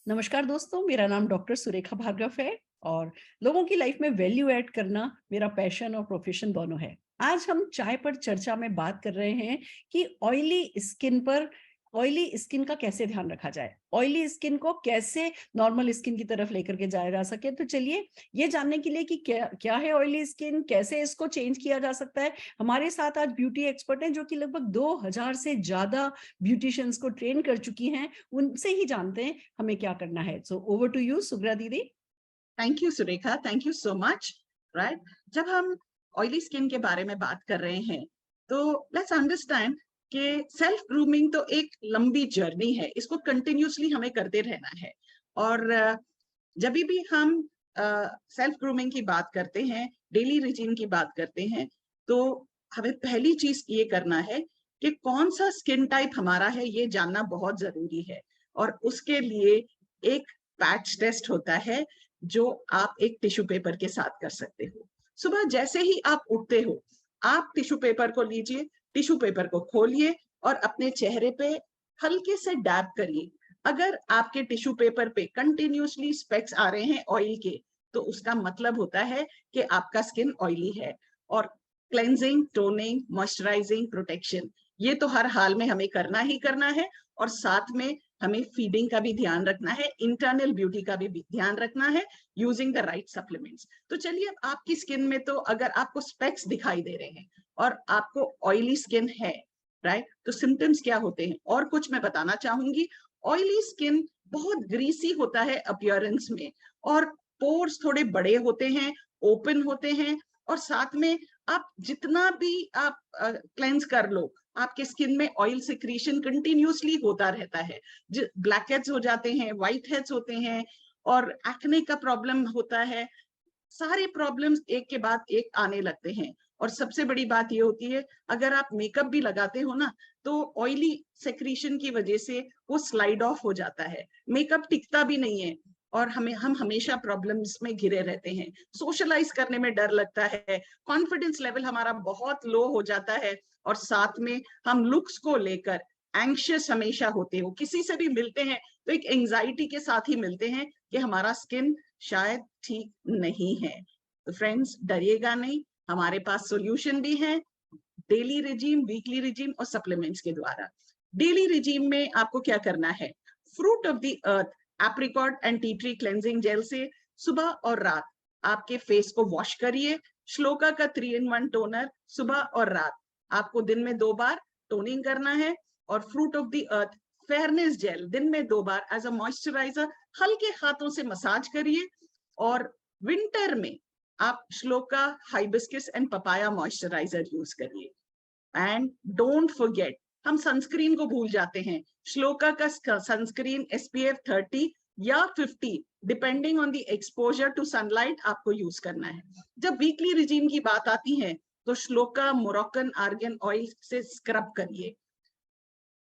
नमस्कार दोस्तों, मेरा नाम डॉक्टर सुरेखा भार्गव है और लोगों की लाइफ में वैल्यू ऐड करना मेरा पैशन और प्रोफेशन दोनों है। आज हम चाय पर चर्चा में बात कर रहे हैं कि ऑयली स्किन का कैसे ध्यान रखा जाए, ऑयली स्किन को कैसे नॉर्मल स्किन की तरफ लेकर के जाया जा सके। तो चलिए ये जानने के लिए कि क्या क्या है ऑयली स्किन, कैसे इसको चेंज किया जा सकता है, हमारे साथ आज ब्यूटी एक्सपर्ट हैं जो कि लगभग 2000 से ज्यादा ब्यूटिशियंस को ट्रेन कर चुकी हैं। उनसे ही जानते हैं हमें क्या करना है। सो ओवर टू यू सुग्रा दीदी। Thank you Surekha, thank you so much. Right, जब हम ऑयली स्किन के बारे में बात कर रहे हैं तो लेट्स अंडरस्टैंड कि सेल्फ ग्रूमिंग तो एक लंबी जर्नी है, इसको कंटिन्यूसली हमें करते रहना है। और जब भी हम सेल्फ ग्रूमिंग की बात करते हैं, डेली रूटीन की बात करते हैं, तो हमें पहली चीज ये करना है कि कौन सा स्किन टाइप हमारा है ये जानना बहुत जरूरी है। और उसके लिए एक पैच टेस्ट होता है जो आप एक टिश्यू पेपर के साथ कर सकते हो। सुबह जैसे ही आप उठते हो, आप टिश्यू पेपर को लीजिए, टिश्यू पेपर को खोलिए और अपने चेहरे पे हल्के से डैब करिए। अगर आपके टिश्यू पेपर पे कंटिन्यूसली स्पेक्स आ रहे हैं ऑयल के, तो उसका मतलब होता है कि आपका स्किन ऑयली है। और क्लेंजिंग, टोनिंग, मॉइस्चराइजिंग, प्रोटेक्शन, ये तो हर हाल में हमें करना ही करना है। और साथ में हमें फीडिंग का भी ध्यान रखना है, इंटरनल ब्यूटी का भी ध्यान रखना है, यूजिंग द राइट सप्लीमेंट्स। तो चलिए, अब आपकी स्किन में तो अगर आपको स्पेक्स दिखाई दे रहे हैं और आपको ऑयली स्किन है, राइट, तो सिम्टम्स क्या होते हैं और कुछ मैं बताना चाहूंगी। ऑयली स्किन बहुत ग्रीसी होता है अपीयरेंस में, और पोर्स थोड़े बड़े होते हैं, ओपन होते हैं, और साथ में आप जितना भी आप क्लेंस कर लो, आपके स्किन में ऑयल सिक्रीशन कंटिन्यूसली होता रहता है। ब्लैक हेड्स हो जाते हैं, व्हाइट हेड्स होते हैं, और एक्ने का प्रॉब्लम होता है। सारे प्रॉब्लम्स एक के बाद एक आने लगते हैं। और सबसे बड़ी बात ये होती है, अगर आप मेकअप भी लगाते हो ना, तो ऑयली सेक्रीशन की वजह से वो स्लाइड ऑफ हो जाता है, मेकअप टिकता भी नहीं है, और हम हमेशा प्रॉब्लम्स में घिरे रहते हैं। सोशलाइज करने में डर लगता है, कॉन्फिडेंस लेवल हमारा बहुत लो हो जाता है, और साथ में हम लुक्स को लेकर एंग्शियस हमेशा होते हो। किसी से भी मिलते हैं तो एक एंजाइटी के साथ ही मिलते हैं कि हमारा स्किन शायद ठीक नहीं है। तो फ्रेंड्स, डरिएगा नहीं, हमारे पास सॉल्यूशन भी है, डेली रिजीम, वीकली रिजीम और सप्लीमेंट्स के द्वारा। डेली रिजीम में आपको क्या करना है, fruit of the earth, apricot and tea tree cleansing gel से सुबह और रात आपके फेस को वॉश करिए। श्लोका का 3 in 1 टोनर सुबह और रात, आपको दिन में 2 बार टोनिंग करना है। और fruit of the earth fairness gel दिन में 2 बार एज अ मॉइस्चराइजर, हल्के हाथों से मसाज करिए। और विंटर में आप Shloka hibiscus and papaya moisturiser use करिए। एंड डोंट फॉरगेट, हम सनस्क्रीन को भूल जाते हैं। श्लोका का सनस्क्रीन SPF 30 या 50, depending on the exposure to sunlight, आपको यूज करना है। जब वीकली रिजीम की बात आती है, तो श्लोका मोरक्कन आर्गन ऑयल से स्क्रब करिए।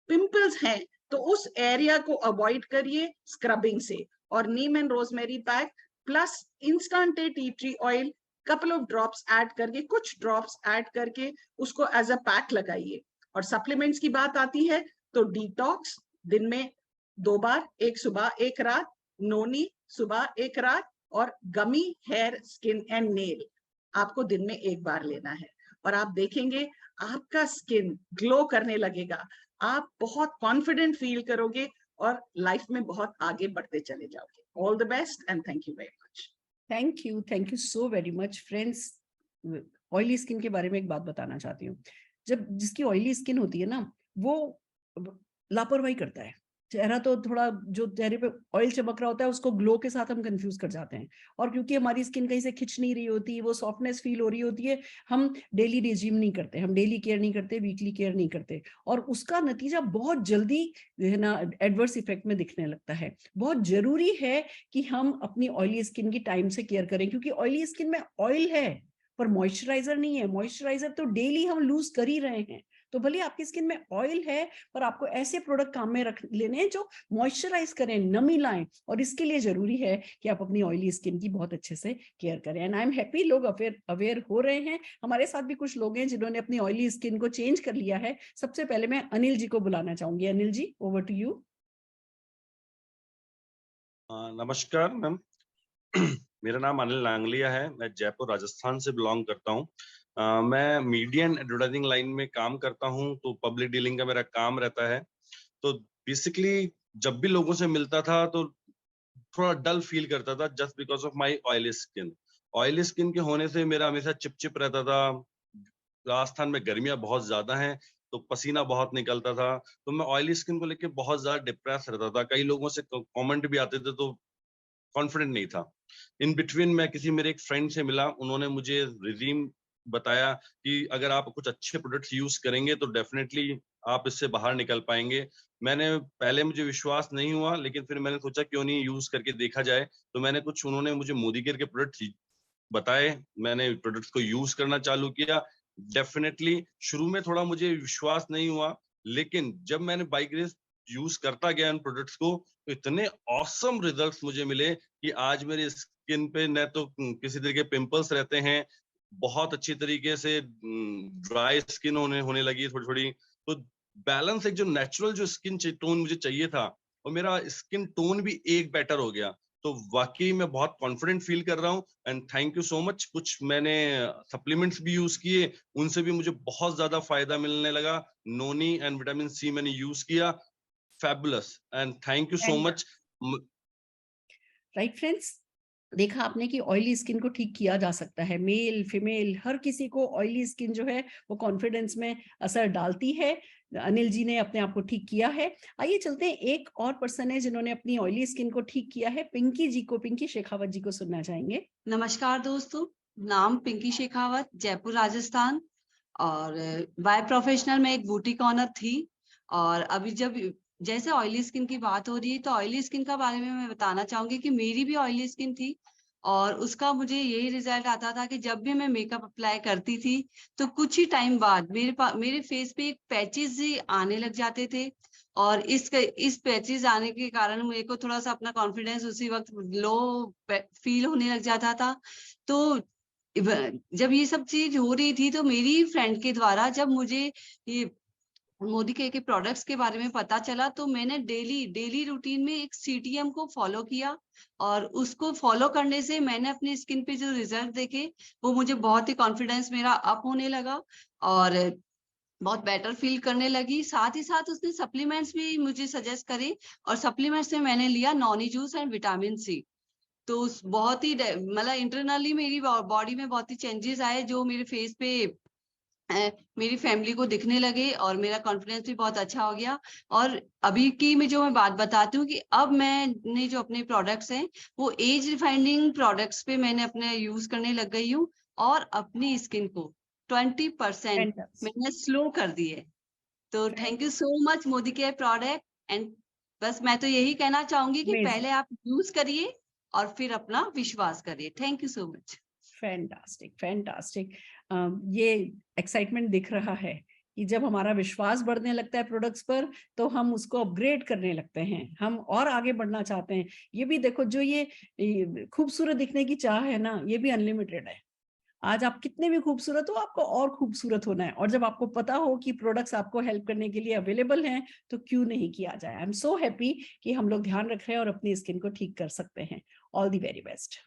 पिंपल्स हैं तो उस एरिया को अवॉइड करिए स्क्रबिंग से। और neem and rosemary pack plus instant tea tree oil, couple of drops add करके, कुछ ड्रॉप्स ऐड करके उसको एज अ पैक लगाइए। और सप्लीमेंट्स की बात आती है तो डिटॉक्स दिन में 2 बार, एक सुबह एक रात, नोनी सुबह एक रात, और गमी हेयर स्किन एंड नेल आपको दिन में 1 बार लेना है। और आप देखेंगे आपका स्किन ग्लो करने लगेगा, आप बहुत कॉन्फिडेंट फील करोगे और लाइफ में बहुत आगे बढ़ते चले जाओगे। All the best and thank you very much. Thank you so very much friends. Oily skin के बारे में एक बात बताना चाहती हूँ। जब जिसकी ऑयली स्किन होती है ना, वो लापरवाही करता है। चेहरा तो थोड़ा, जो चेहरे पे ऑयल चमक रहा होता है उसको ग्लो के साथ हम कंफ्यूज कर जाते हैं। और क्योंकि हमारी स्किन कहीं से खिंच नहीं रही होती, वो सॉफ्टनेस फील हो रही होती है, हम डेली रेजिम नहीं करते, हम डेली केयर नहीं करते, वीकली केयर नहीं करते, और उसका नतीजा बहुत जल्दी है ना एडवर्स इफेक्ट में दिखने लगता है। बहुत जरूरी है कि हम अपनी ऑयली स्किन की टाइम से केयर करें, क्योंकि ऑयली स्किन में ऑयल है पर मॉइस्चराइजर नहीं है। मॉइस्चराइजर तो डेली हम लूज कर ही रहे हैं। तो भले आपकी स्किन में ऑयल है, पर आपको ऐसे प्रोडक्ट काम में रख लेने हैं जो मॉइस्चराइज करें, नमी लाएं, और इसके लिए जरूरी है कि आप अपनी ऑयली स्किन की बहुत अच्छे से केयर करें। एंड आई एम हैप्पी लोग अवेयर हो रहे हैं। हमारे साथ भी कुछ लोग हैं जिन्होंने अपनी ऑयली स्किन को चेंज कर लिया है। सबसे पहले मैं अनिल जी को बुलाना चाहूंगी। Anil ji, over to you. नमस्कार मैम। मेरा नाम अनिल नांगलिया है। मैं जयपुर राजस्थान से बिलोंग करता हूँ। मैं मीडिया एंड एडवर्टाइजिंग लाइन में काम करता हूँ, तो पब्लिक डीलिंग का मेरा काम रहता है। तो बेसिकली जब भी लोगों से मिलता था तो थोड़ा डल फील करता था, just because of my oily skin. Oily skin के होने से मेरा हमेशा चिपचिप रहता था। राजस्थान में गर्मियां बहुत ज्यादा हैं, तो पसीना बहुत निकलता था। तो मैं ऑयली स्किन को लेके बहुत ज्यादा डिप्रेस रहता था। कई लोगों से कमेंट भी आते थे, तो कॉन्फिडेंट नहीं था। इन बिटवीन मैं किसी मेरे एक फ्रेंड से मिला, उन्होंने मुझे रिजीम बताया कि अगर आप कुछ अच्छे प्रोडक्ट्स यूज करेंगे तो डेफिनेटली आप इससे बाहर निकल पाएंगे। मैंने पहले मुझे विश्वास नहीं हुआ, लेकिन फिर मैंने सोचा क्यों नहीं यूज करके देखा जाए। तो मैंने कुछ, उन्होंने मुझे मोदी केयर के प्रोडक्ट्स बताए, मैंने प्रोडक्ट्स को यूज करना चालू किया। डेफिनेटली शुरू में थोड़ा मुझे विश्वास नहीं हुआ, लेकिन जब मैंने बाय ग्रेस यूज करता गया इन प्रोडक्ट्स को, तो इतने ऑसम रिजल्ट्स मुझे मिले कि आज मेरी स्किन पे न तो किसी तरह के पिंपल्स रहते हैं, बहुत अच्छी तरीके से ड्राई स्किन होने लगी थोड़ी थोड़ी। तो बैलेंस, एक जो नेचुरल जो स्किन टोन मुझे चाहिए था, और मेरा स्किन टोन भी एक बेटर हो गया। तो वाकई मैं बहुत कॉन्फिडेंट फील कर रहा हूँ, and thank you so much. कुछ मैंने सप्लीमेंट्स भी यूज किए, उनसे भी मुझे बहुत ज्यादा फायदा मिलने लगा। नोनी एंड विटामिन सी मैंने यूज किया। Fabulous, and thank you so and much. Right friends, देखा आपने कि ऑयली स्किन को ठीक किया जा सकता है। मेल फीमेल हर किसी को ऑयली स्किन जो है वो कॉन्फिडेंस में असर डालती है। अनिल जी ने अपने आप को ठीक किया है। आइए चलते हैं, एक और पर्सन है जिन्होंने अपनी ऑयली स्किन को ठीक किया है। पिंकी जी को, पिंकी शेखावत जी को सुनना चाहेंगे। नमस्कार दोस्तों, नाम पिंकी शेखावत, जयपुर राजस्थान। और बाय प्रोफेशनल मैं एक ब्यूटी कॉर्नर थी। और अभी जब जैसे ऑयली स्किन की बात हो रही है, तो ऑयली स्किन का बारे में मैं बताना चाहूंगी कि मेरी भी ऑयली स्किन थी। और उसका मुझे यही रिजल्ट आता था कि जब भी मैं मेकअप अप्लाई करती थी, तो कुछ ही टाइम बाद मेरे फेस पे एक पैचेस आने लग जाते थे। और इस पैचेस आने के कारण मेरे को थोड़ा सा अपना कॉन्फिडेंस उसी वक्त लो फील होने लग जाता था। तो जब ये सब चीज हो रही थी, तो मेरी फ्रेंड के द्वारा जब मुझे ये मोदी के प्रोडक्ट्स के बारे में पता चला, तो मैंने डेली रूटीन में एक सीटीएम को फॉलो किया। और उसको फॉलो करने से मैंने अपनी स्किन पे जो रिजल्ट देखे, वो मुझे बहुत ही कॉन्फिडेंस मेरा अप होने लगा और बहुत बेटर फील करने लगी। साथ ही साथ उसने सप्लीमेंट्स भी मुझे सजेस्ट करे, और सप्लीमेंट्स में मैंने लिया noni juice and vitamin C. तो बहुत ही मतलब इंटरनली मेरी बॉडी में बहुत ही चेंजेस आए, जो मेरे फेस पे मेरी फैमिली को दिखने लगे, और मेरा कॉन्फिडेंस भी बहुत अच्छा हो गया। और अभी की मैं बात बताती हूँ कि अब मैंने जो अपने प्रोडक्ट्स हैं, वो एज रिफाइनिंग प्रोडक्ट्स पे मैंने अपने यूज करने लग गई हूँ, और अपनी स्किन को 20% मैंने स्लो कर दी है। तो thank you so much Modi care product. And बस मैं तो यही कहना चाहूंगी कि पहले आप यूज करिए और फिर अपना विश्वास करिए। Thank you so much. Fantastic, fantastic. ये एक्साइटमेंट दिख रहा है कि जब हमारा विश्वास बढ़ने लगता है प्रोडक्ट्स पर, तो हम उसको अपग्रेड करने लगते हैं, हम और आगे बढ़ना चाहते हैं। ये भी देखो, जो ये खूबसूरत दिखने की चाह है ना, ये भी अनलिमिटेड है। आज आप कितने भी खूबसूरत हो, आपको और खूबसूरत होना है। और जब आपको पता हो कि प्रोडक्ट्स आपको हेल्प करने के लिए अवेलेबल हैं, तो क्यों नहीं किया जाए। आई एम सो हैप्पी कि हम लोग ध्यान रख रहे हैं और अपनी स्किन को ठीक कर सकते हैं। All the very best.